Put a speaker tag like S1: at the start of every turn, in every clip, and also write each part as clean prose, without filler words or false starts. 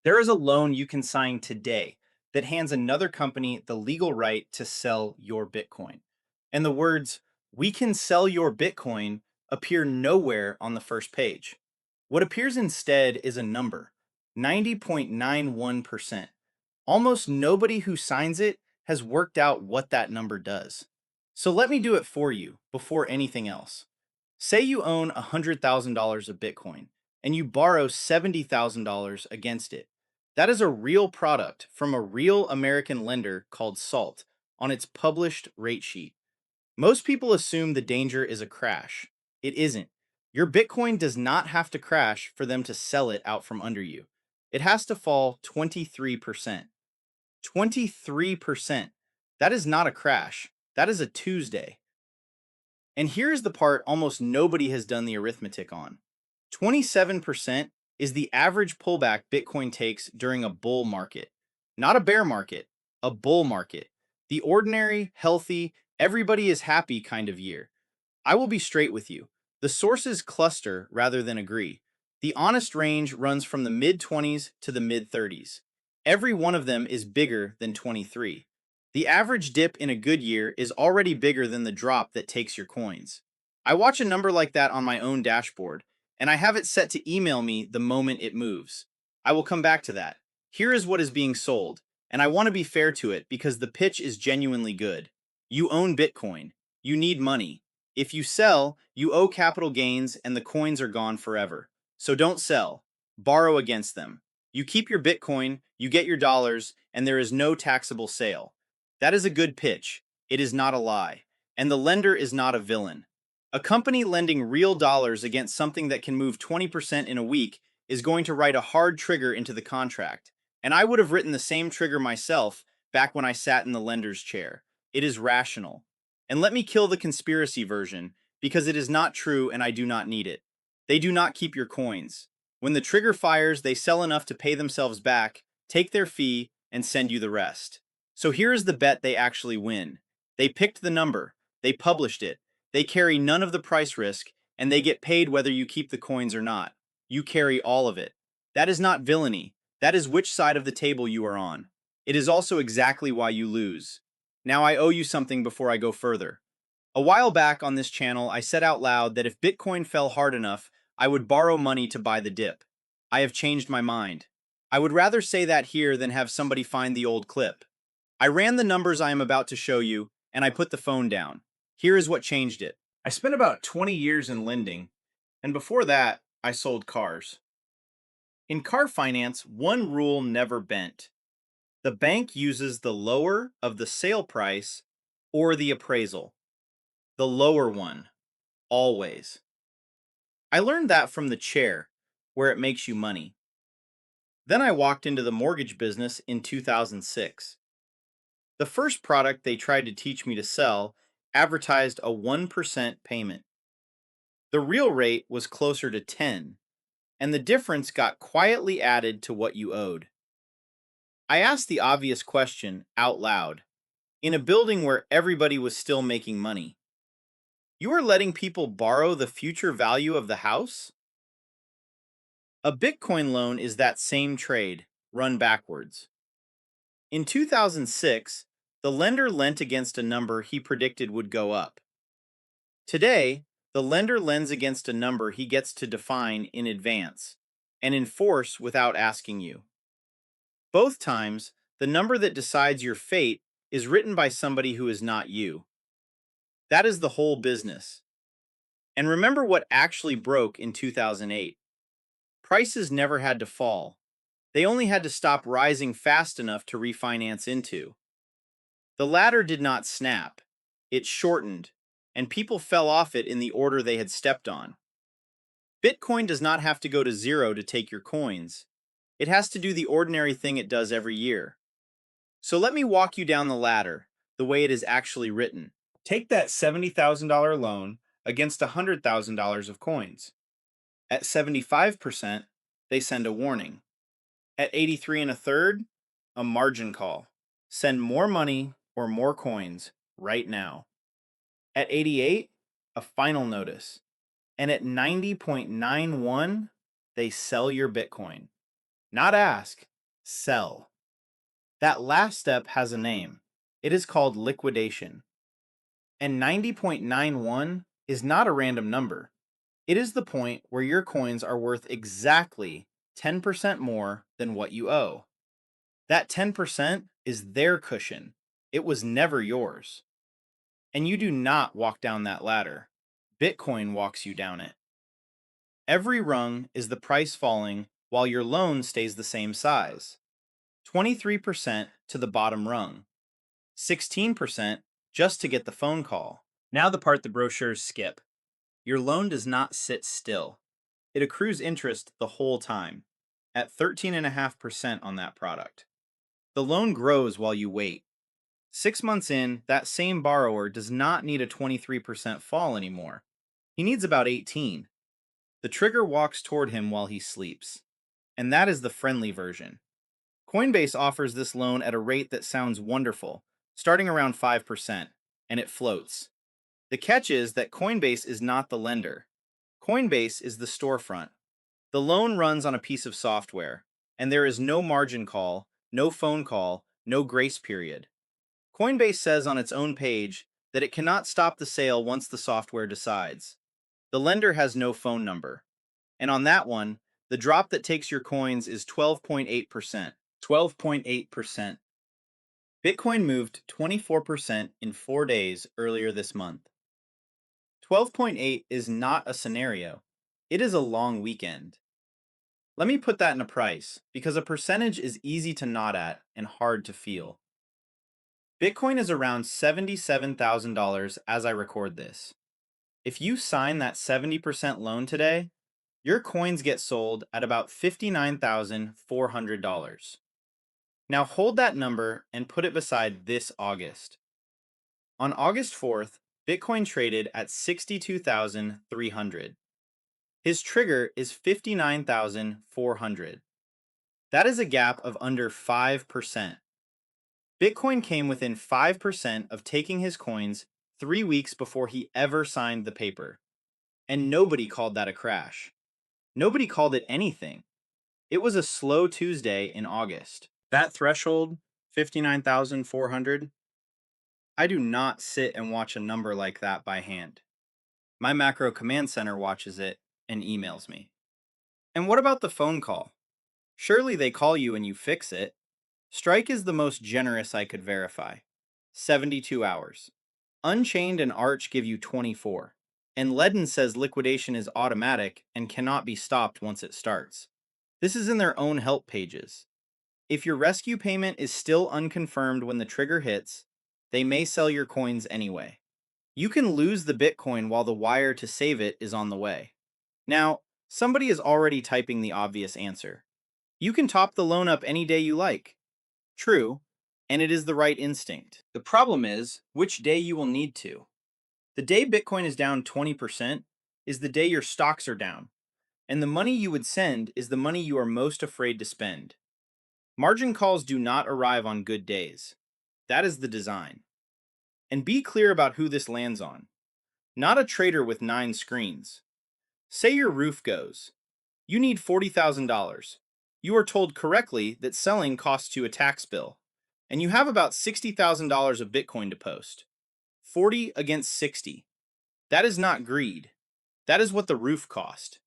S1: There is a loan you can sign today that hands another company the legal right to sell your Bitcoin. And the words, "We can sell your Bitcoin," appear nowhere on the first page. What appears instead is a number, 90.91%. Almost nobody who signs it has worked out what that number does. So let me do it for you before anything else. Say you own $100,000 of Bitcoin and you borrow $70,000 against it. That is a real product from a real American lender called SALT on its published rate sheet. Most people assume the danger is a crash. It isn't. Your Bitcoin does not have to crash for them to sell it out from under you. It has to fall 23%. 23%. That is not a crash. That is a Tuesday. And here's the part almost nobody has done the arithmetic on. 27% is the average pullback Bitcoin takes during a bull market. Not a bear market, a bull market. The ordinary, healthy, everybody is happy kind of year. I will be straight with you. The sources cluster rather than agree. The honest range runs from the mid 20s to the mid 30s. Every one of them is bigger than 23. The average dip in a good year is already bigger than the drop that takes your coins. I watch a number like that on my own dashboard, and I have it set to email me the moment it moves. I will come back to that. Here is what is being sold, and I want to be fair to it because the pitch is genuinely good. You own Bitcoin. You need money. If you sell, you owe capital gains and the coins are gone forever. So don't sell. Borrow against them. You keep your Bitcoin, you get your dollars, and there is no taxable sale. That is a good pitch. It is not a lie. And the lender is not a villain. A company lending real dollars against something that can move 20% in a week is going to write a hard trigger into the contract. And I would have written the same trigger myself back when I sat in the lender's chair. It is rational. And let me kill the conspiracy version because it is not true and I do not need it. They do not keep your coins. When the trigger fires, they sell enough to pay themselves back, take their fee, and send you the rest. So here is the bet they actually win. They picked the number, they published it, they carry none of the price risk, and they get paid whether you keep the coins or not. You carry all of it. That is not villainy. That is which side of the table you are on. It is also exactly why you lose. Now I owe you something before I go further. A while back on this channel, I said out loud that if Bitcoin fell hard enough, I would borrow money to buy the dip. I have changed my mind. I would rather say that here than have somebody find the old clip. I ran the numbers I am about to show you, and I put the phone down. Here is what changed it. I spent about 20 years in lending, and before that, I sold cars. In car finance, one rule never bent. The bank uses the lower of the sale price or the appraisal. The lower one, always. I learned that from the chair, where it makes you money. Then I walked into the mortgage business in 2006. The first product they tried to teach me to sell advertised a 1% payment. The real rate was closer to 10, and the difference got quietly added to what you owed. I asked the obvious question out loud in a building where everybody was still making money. You are letting people borrow the future value of the house? A Bitcoin loan is that same trade, run backwards. In 2006, the lender lent against a number he predicted would go up. Today, the lender lends against a number he gets to define in advance and enforce without asking you. Both times, the number that decides your fate is written by somebody who is not you. That is the whole business. And remember what actually broke in 2008. Prices never had to fall. They only had to stop rising fast enough to refinance into. The ladder did not snap. It shortened, and people fell off it in the order they had stepped on. Bitcoin does not have to go to zero to take your coins. It has to do the ordinary thing it does every year. So let me walk you down the ladder, the way it is actually written. Take that $70,000 loan against $100,000 of coins. At 75%, they send a warning. At 83 and a third, a margin call. Send more money or more coins right now. At 88, a final notice. And at 90.91, they sell your Bitcoin. Not ask, sell. That last step has a name. It is called liquidation. And 90.91 is not a random number. It is the point where your coins are worth exactly 10% more than what you owe. That 10% is their cushion. It was never yours. And you do not walk down that ladder. Bitcoin walks you down it. Every rung is the price falling while your loan stays the same size. 23% to the bottom rung. 16% just to get the phone call. Now the part the brochures skip. Your loan does not sit still. It accrues interest the whole time, at 13.5% on that product. The loan grows while you wait. 6 months in, that same borrower does not need a 23% fall anymore. He needs about 18. The trigger walks toward him while he sleeps. And that is the friendly version. Coinbase offers this loan at a rate that sounds wonderful, starting around 5%, and it floats. The catch is that Coinbase is not the lender. Coinbase is the storefront. The loan runs on a piece of software, and there is no margin call, no phone call, no grace period. Coinbase says on its own page that it cannot stop the sale once the software decides. The lender has no phone number. And on that one, the drop that takes your coins is 12.8%. 12.8%. Bitcoin moved 24% in 4 days earlier this month. 12.8 is not a scenario. It is a long weekend. Let me put that in a price, because a percentage is easy to nod at and hard to feel. Bitcoin is around $77,000 as I record this. If you sign that 70% loan today, your coins get sold at about $59,400. Now hold that number and put it beside this August. On August 4th, Bitcoin traded at 62,300. His trigger is 59,400. That is a gap of under 5%. Bitcoin came within 5% of taking his coins 3 weeks before he ever signed the paper. And nobody called that a crash. Nobody called it anything. It was a slow Tuesday in August. That threshold, 59,400, I do not sit and watch a number like that by hand. My macro command center watches it and emails me. And what about the phone call? Surely they call you and you fix it. Strike is the most generous I could verify. 72 hours. Unchained and Arch give you 24. And Ledden says liquidation is automatic and cannot be stopped once it starts. This is in their own help pages. If your rescue payment is still unconfirmed when the trigger hits, they may sell your coins anyway. You can lose the Bitcoin while the wire to save it is on the way. Now, somebody is already typing the obvious answer. You can top the loan up any day you like. True, and it is the right instinct. The problem is which day you will need to. The day Bitcoin is down 20% is the day your stocks are down, and the money you would send is the money you are most afraid to spend. Margin calls do not arrive on good days. That is the design. And be clear about who this lands on. Not a trader with 9 screens. Say your roof goes. You need $40,000. You are told correctly that selling costs you a tax bill, and you have about $60,000 of Bitcoin to post. 40 against 60. That is not greed. That is what the roof cost.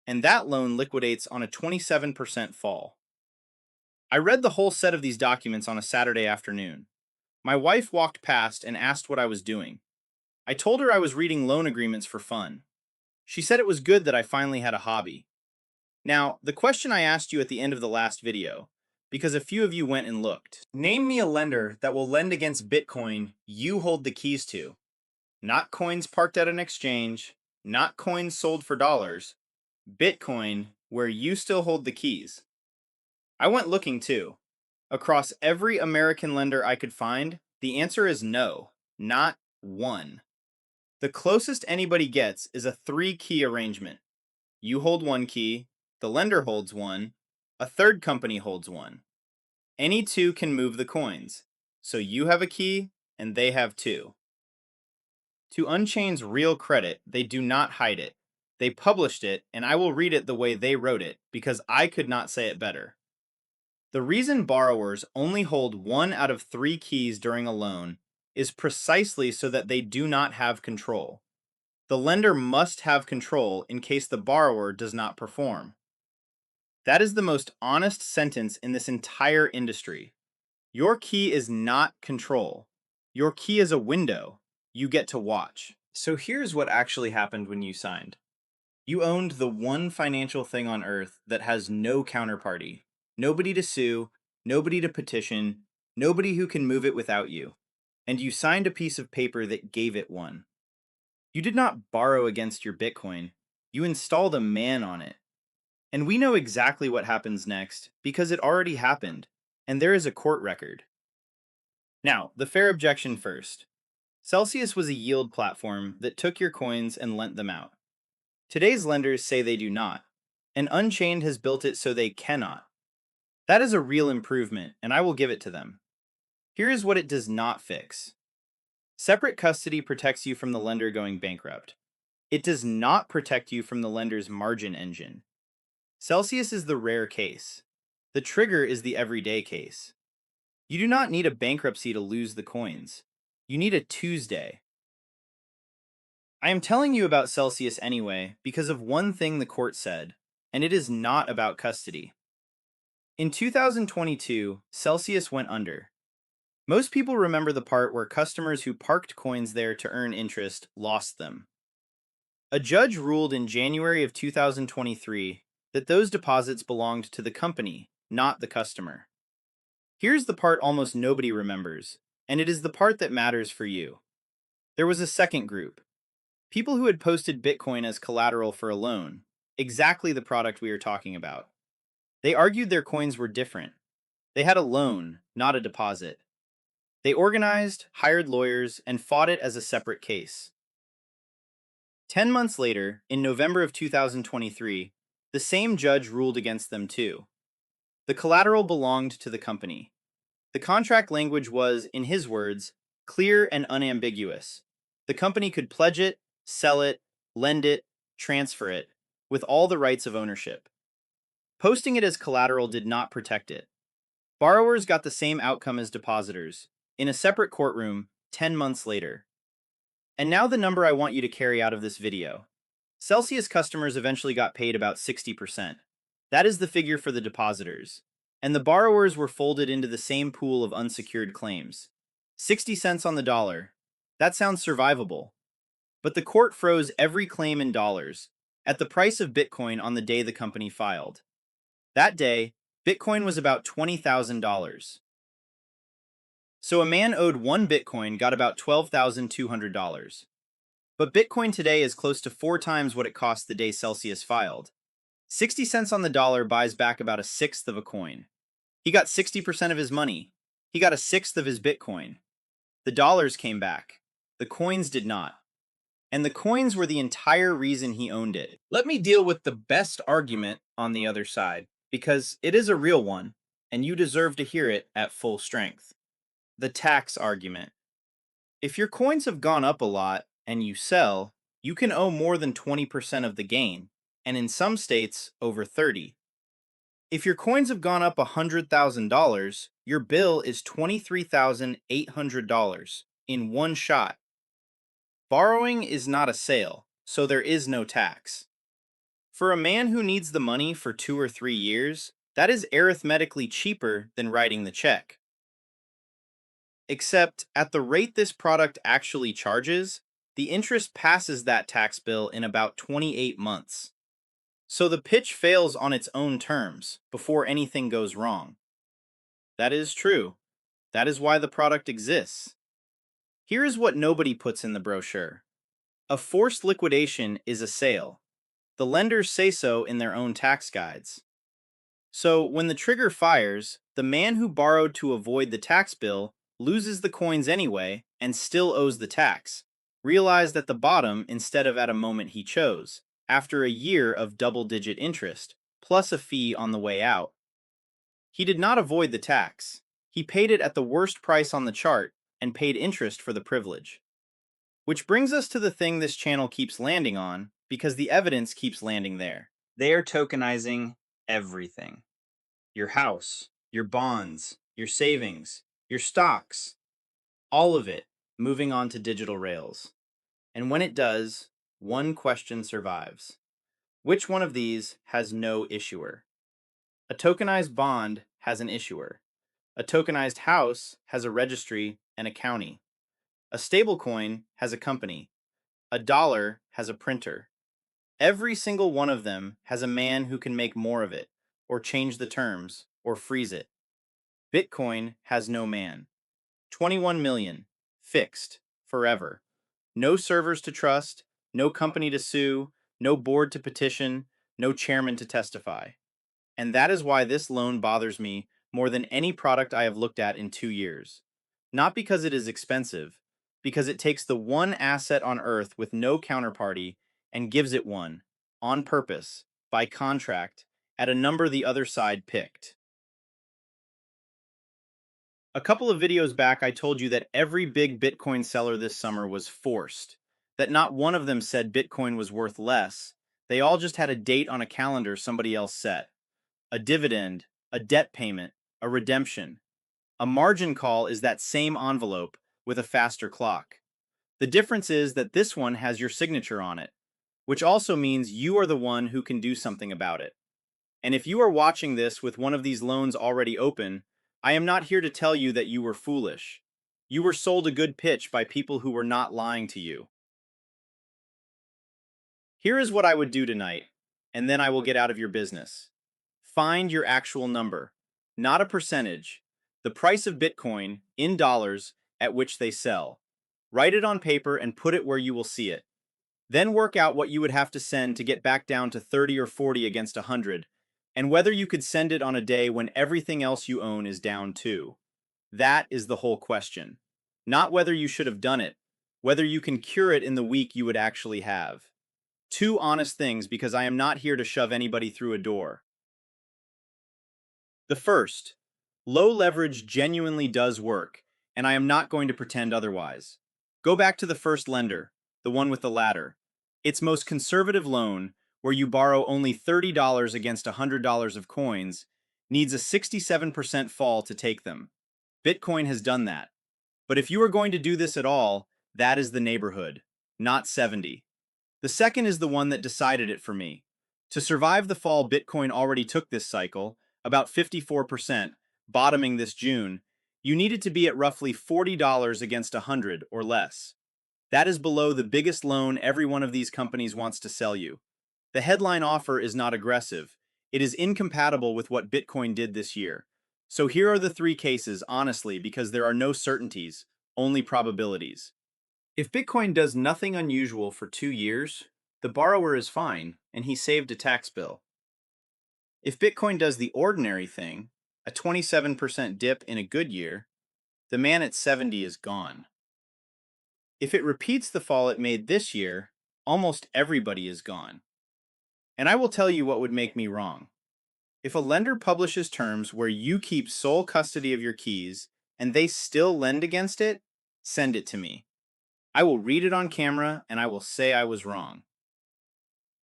S1: And that loan liquidates on a 27% fall. I read the whole set of these documents on a Saturday afternoon. My wife walked past and asked what I was doing. I told her I was reading loan agreements for fun. She said it was good that I finally had a hobby. Now, the question I asked you at the end of the last video, because a few of you went and looked. Name me a lender that will lend against Bitcoin you hold the keys to. Not coins parked at an exchange, not coins sold for dollars. Bitcoin where you still hold the keys. I went looking too. Across every American lender I could find, the answer is no, not one. The closest anybody gets is a 3-key arrangement. You hold one key, the lender holds one, a third company holds one. Any two can move the coins, so you have a key and they have two. To Unchained's real credit, they do not hide it. They published it, and I will read it the way they wrote it, because I could not say it better. The reason borrowers only hold one out of three keys during a loan is precisely so that they do not have control. The lender must have control in case the borrower does not perform. That is the most honest sentence in this entire industry. Your key is not control. Your key is a window you get to watch. So here's what actually happened when you signed. You owned the one financial thing on earth that has no counterparty, nobody to sue, nobody to petition, nobody who can move it without you. And you signed a piece of paper that gave it one. You did not borrow against your Bitcoin, you installed a man on it. And we know exactly what happens next because it already happened, and there is a court record. Now, the fair objection first. Celsius was a yield platform that took your coins and lent them out. Today's lenders say they do not, and Unchained has built it so they cannot. That is a real improvement, and I will give it to them. Here is what it does not fix. Separate custody protects you from the lender going bankrupt. It does not protect you from the lender's margin engine. Celsius is the rare case. The trigger is the everyday case. You do not need a bankruptcy to lose the coins. You need a Tuesday. I am telling you about Celsius anyway because of one thing the court said, and it is not about custody. In 2022, Celsius went under. Most people remember the part where customers who parked coins there to earn interest lost them. A judge ruled in January of 2023 that those deposits belonged to the company, not the customer. Here's the part almost nobody remembers, and it is the part that matters for you. There was a second group. People who had posted Bitcoin as collateral for a loan, exactly the product we are talking about. They argued their coins were different. They had a loan, not a deposit. They organized, hired lawyers, and fought it as a separate case. 10 months later, in November of 2023, the same judge ruled against them too. The collateral belonged to the company. The contract language was, in his words, clear and unambiguous. The company could pledge it, sell it, lend it, transfer it, with all the rights of ownership. Posting it as collateral did not protect it. Borrowers got the same outcome as depositors, in a separate courtroom, 10 months later. And now the number I want you to carry out of this video. Celsius customers eventually got paid about 60%. That is the figure for the depositors. And the borrowers were folded into the same pool of unsecured claims. 60 cents on the dollar. That sounds survivable. But the court froze every claim in dollars, at the price of Bitcoin on the day the company filed. That day, Bitcoin was about $20,000. So a man owed one Bitcoin got about $12,200. But Bitcoin today is close to 4 times what it cost the day Celsius filed. 60 cents on the dollar buys back about a sixth of a coin. He got 60% of his money. He got a sixth of his Bitcoin. The dollars came back. The coins did not. And the coins were the entire reason he owned it. Let me deal with the best argument on the other side, because it is a real one, and you deserve to hear it at full strength. The tax argument. If your coins have gone up a lot and you sell, you can owe more than 20% of the gain, and in some states, over 30%. If your coins have gone up $100,000, your bill is $23,800 in one shot. Borrowing is not a sale, so there is no tax. For a man who needs the money for 2 or 3 years, that is arithmetically cheaper than writing the check. Except, at the rate this product actually charges, the interest passes that tax bill in about 28 months. So the pitch fails on its own terms, before anything goes wrong. That is true. That is why the product exists. Here is what nobody puts in the brochure. A forced liquidation is a sale. The lenders say so in their own tax guides. So, when the trigger fires, the man who borrowed to avoid the tax bill loses the coins anyway and still owes the tax, realized at the bottom instead of at a moment he chose, after a year of double-digit interest, plus a fee on the way out. He did not avoid the tax. He paid it at the worst price on the chart and paid interest for the privilege. Which brings us to the thing this channel keeps landing on, because the evidence keeps landing there. They are tokenizing everything. Your house, your bonds, your savings, your stocks, all of it moving on to digital rails. And when it does, one question survives. Which one of these has no issuer? A tokenized bond has an issuer. A tokenized house has a registry and a county. A stablecoin has a company. A dollar has a printer. Every single one of them has a man who can make more of it, or change the terms, or freeze it. Bitcoin has no man. 21 million. Fixed. Forever. No servers to trust, no company to sue, no board to petition, no chairman to testify. And that is why this loan bothers me more than any product I have looked at in 2 years. Not because it is expensive, because it takes the one asset on earth with no counterparty and gives it one, on purpose, by contract, at a number the other side picked. A couple of videos back, I told you that every big Bitcoin seller this summer was forced, that not one of them said Bitcoin was worth less. They all just had a date on a calendar somebody else set. A dividend, a debt payment, a redemption. A margin call is that same envelope with a faster clock. The difference is that this one has your signature on it, which also means you are the one who can do something about it. And if you are watching this with one of these loans already open, I am not here to tell you that you were foolish. You were sold a good pitch by people who were not lying to you. Here is what I would do tonight, and then I will get out of your business. Find your actual number, not a percentage, the price of Bitcoin in dollars at which they sell. Write it on paper and put it where you will see it. Then work out what you would have to send to get back down to 30 or 40 against 100, and whether you could send it on a day when everything else you own is down too. That is the whole question. Not whether you should have done it, whether you can cure it in the week you would actually have. Two honest things, because I am not here to shove anybody through a door. The first, low leverage genuinely does work, and I am not going to pretend otherwise. Go back to the first lender, the one with the ladder. Its most conservative loan, where you borrow only $30 against $100 of coins, needs a 67% fall to take them. Bitcoin has done that. But if you are going to do this at all, that is the neighborhood, not 70. The second is the one that decided it for me. To survive the fall Bitcoin already took this cycle, about 54%, bottoming this June, you needed to be at roughly $40 against 100 or less. That is below the biggest loan every one of these companies wants to sell you. The headline offer is not aggressive. It is incompatible with what Bitcoin did this year. So here are the three cases, honestly, because there are no certainties, only probabilities. If Bitcoin does nothing unusual for 2 years, the borrower is fine, and he saved a tax bill. If Bitcoin does the ordinary thing, a 27% dip in a good year, the man at 70 is gone. If it repeats the fall it made this year, almost everybody is gone. And I will tell you what would make me wrong. If a lender publishes terms where you keep sole custody of your keys and they still lend against it, send it to me. I will read it on camera and I will say I was wrong.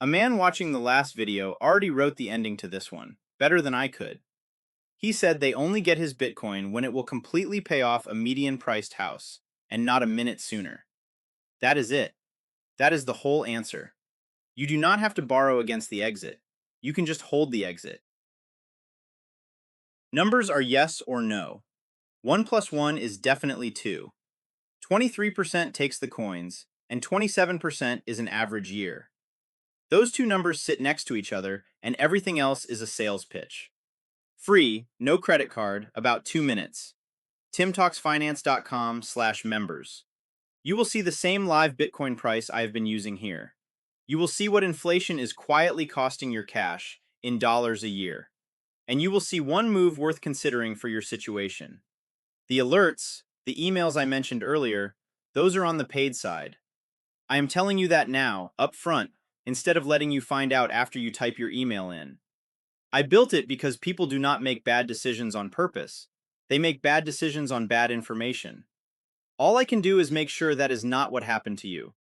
S1: A man watching the last video already wrote the ending to this one, better than I could. He said they only get his Bitcoin when it will completely pay off a median-priced house, and not a minute sooner. That is it. That is the whole answer. You do not have to borrow against the exit. You can just hold the exit. Numbers are yes or no. 1 plus 1 is definitely 2. 23% takes the coins, and 27% is an average year. Those two numbers sit next to each other, and everything else is a sales pitch. Free, no credit card, about 2 minutes. timtalksfinance.com/members. You will see the same live Bitcoin price I have been using here. You will see what inflation is quietly costing your cash in dollars a year. And you will see one move worth considering for your situation. The alerts, the emails I mentioned earlier, those are on the paid side. I am telling you that now, up front, instead of letting you find out after you type your email in. I built it because people do not make bad decisions on purpose. They make bad decisions on bad information. All I can do is make sure that is not what happened to you.